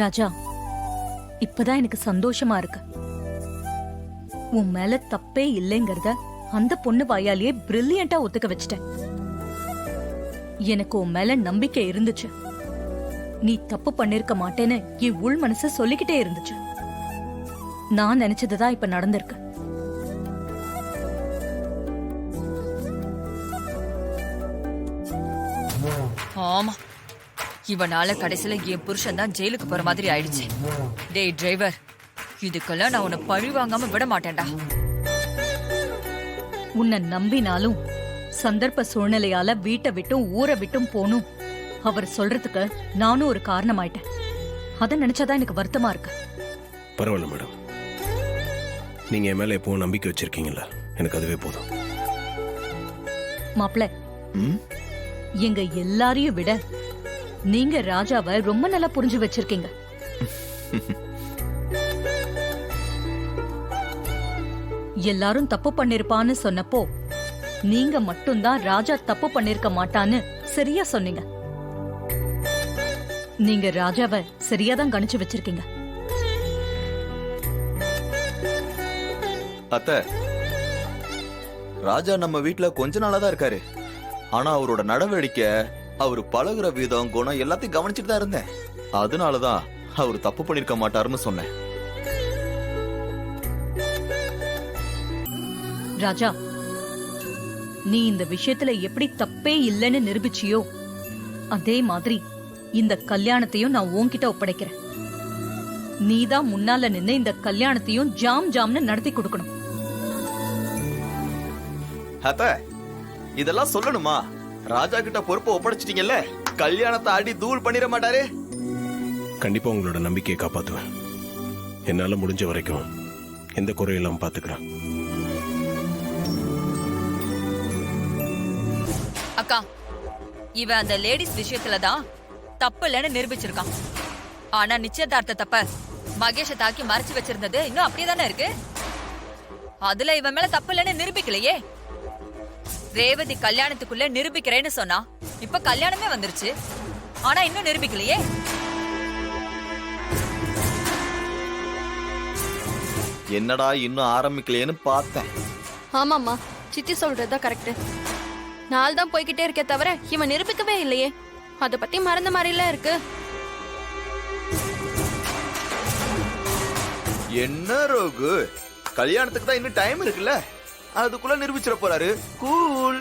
ராஜா, இப்பதான் எனக்கு சந்தோஷமா இருக்கு. உன் மேல தப்பே இல்லைங்கறத அந்த பொண்ணு வாயாலேயே பிரில்லியண்டா ஒத்துக்க வச்சிட்டேன். எனக்கு உன் மேல நம்பிக்கை இருந்துச்சு. நீ தப்பு பண்ணிருக்க மாட்டேன்னு என் உள் மனசு சொல்லிக்கிட்டே இருந்துச்சு. நான் நினைச்சதுதான் இப்ப நடந்திருக்கு. ஆமா, இவனால கடைசியில என் புருஷன் தான் ஜெயிலுக்கு போற மாதிரி ஆயிடுச்சு. டேய் டிரைவர், இதுக்கெல்லாம் நான் உன்னை பழி வாங்காம விட மாட்டேன்டா. உன்னை நம்பினாலும் சந்தர்ப்ப சூழ்நிலையால வீட்டை விட்டும் ஊரை விட்டும் போனும் அவர் சொல்றதுக்கு நானும் ஒரு காரணமாயிட்டேன். அத நினைச்சாதான் எனக்கு வருத்தமா இருக்கு. பரவாயில்ல மேடம், நீங்க என் மேல எப்பவும் நம்பிக்கை வச்சிருக்கீங்கல்ல, எனக்கு அதுவே போதும். மாப்பிள்ள, எங்க எல்லாரையும் விட நீங்க ராஜாவை ரொம்ப நல்லா புரிஞ்சு வச்சிருக்கீங்க. எல்லாரும் தப்பு பண்ணிருப்பான்னு சொன்னப்போ நீங்க மட்டும்தான் ராஜா தப்பு பண்ணிருக்க மாட்டான்னு சரியா சொன்னீங்க. நீங்க ராஜாவை சரியாதான் கணிச்சு வச்சிருக்கீங்க. அத்தை, ராஜா நம்ம வீட்டுல கொஞ்ச நாளாதான் இருக்காரு. ஆனா அவரோட நடவடிக்கை, அவரு பழகுற விதம், குணம் எல்லாத்தையும் கவனிச்சுட்டு தான் இருந்தேன். அதனாலதான் அவரு தப்பு பண்ணிருக்க மாட்டாருன்னு சொன்னேன். ராஜா, நீ இந்த விஷயத்துல எப்படி தப்பே இல்லைன்னு நிரூபிச்சியோ அதே மாதிரி இந்த கல்யாணத்தையும் நான் உன்கிட்ட ஒப்படைக்கிறேன். நீதான் முன்னால நின்னு இந்த கல்யாணத்தையும் ஜாம் ஜாம்னு நடத்தி கொடுக்கணும். அத்தை, இதெல்லாம் சொல்லணுமா? ராஜா கிட்ட பொறுப்பை ஒப்படைச்சிட்டீங்கல்ல, கல்யாணத்தை அடி தூள் பண்ணிட மாட்டாரு. கண்டிப்பா உங்களோட நம்பிக்கையை காப்பாத்துவேன். என்னால முடிஞ்ச வரைக்கும் எந்த குறையும் இல்லாம பாத்துக்கிறேன். அக்கா, இவன் அந்த லேடிஸ் விஷயத்துலதான் தப்பு இல்லைன்னு நிரூபிச்சிருக்கான். ஆனா நிச்சயதார்த்த தப்ப மகேஷ தாக்கி மறைச்சு வச்சிருந்தது இன்னும் அப்படியே தானே இருக்கு. அதுல இவன் மேல தப்பு இல்லைன்னு நிரூபிக்கலையே. ரேவதி கல்யாணத்துக்குள்ள நிரூபிக்கிறேன்னு சொன்னா இப்ப கல்யாணமே வந்துருச்சு. ஆனா இன்னும் நிரூபிக்கலையே. என்னடா இன்னும் ஆரம்பிக்கலையேன்னு பார்த்தேன். ஆமாம்மா, சித்தி சொல்றதுதான் கரெக்ட். நாள் தான் போய்கிட்டே இருக்கே தவிர இவன் நிரூபிக்கவே இல்லையே. அத பத்தி மறந்த மாதிரில இருக்கு. என்ன ரோகு, கல்யாணத்துக்கு தான் இன்னும் டைம் இருக்குல்ல, அதுக்குள்ள நிரூபிச்சிட போறாரு. கூல்.